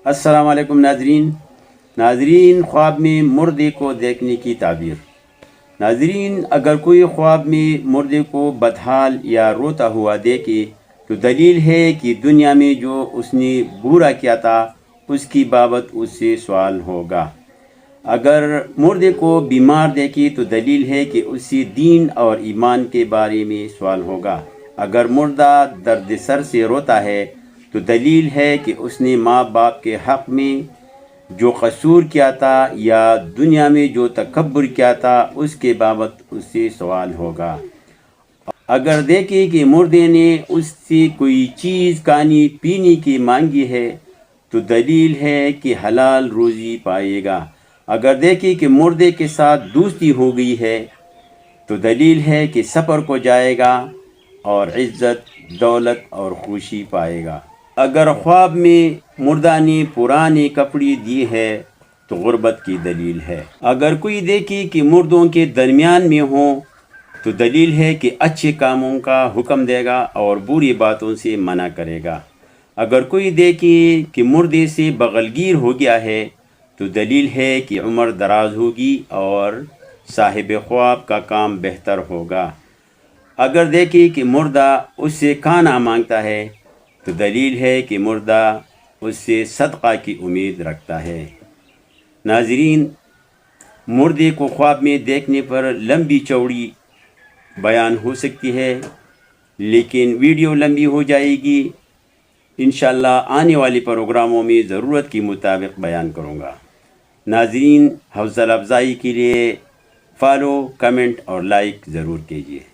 السلام علیکم ناظرین، خواب میں مردے کو دیکھنے کی تعبیر۔ ناظرین، اگر کوئی خواب میں مردے کو بدحال یا روتا ہوا دیکھے تو دلیل ہے کہ دنیا میں جو اس نے برا کیا تھا اس کی بابت اس سے سوال ہوگا۔ اگر مردے کو بیمار دیکھے تو دلیل ہے کہ اس سے دین اور ایمان کے بارے میں سوال ہوگا۔ اگر مردہ درد سر سے روتا ہے تو دلیل ہے کہ اس نے ماں باپ کے حق میں جو قصور کیا تھا یا دنیا میں جو تکبر کیا تھا اس کے بابت اس سے سوال ہوگا۔ اگر دیکھے کہ مردے نے اس سے کوئی چیز کھانے پینے کی مانگی ہے تو دلیل ہے کہ حلال روزی پائے گا۔ اگر دیکھے کہ مردے کے ساتھ دوستی ہو گئی ہے تو دلیل ہے کہ سفر کو جائے گا اور عزت، دولت اور خوشی پائے گا۔ اگر خواب میں مردہ نے پرانے کپڑے دیے ہے تو غربت کی دلیل ہے۔ اگر کوئی دیکھے کہ مردوں کے درمیان میں ہوں تو دلیل ہے کہ اچھے کاموں کا حکم دے گا اور بری باتوں سے منع کرے گا۔ اگر کوئی دیکھے کہ مردے سے بغلگیر ہو گیا ہے تو دلیل ہے کہ عمر دراز ہوگی اور صاحب خواب کا کام بہتر ہوگا۔ اگر دیکھے کہ مردہ اس سے کھانا مانگتا ہے تو دلیل ہے کہ مردہ اس سے صدقہ کی امید رکھتا ہے۔ ناظرین، مردے کو خواب میں دیکھنے پر لمبی چوڑی بیان ہو سکتی ہے، لیکن ویڈیو لمبی ہو جائے گی۔ انشاءاللہ آنے والے پروگراموں میں ضرورت کے مطابق بیان کروں گا۔ ناظرین، حوصلہ افزائی کے لیے فالو، کمنٹ اور لائک ضرور کیجیے۔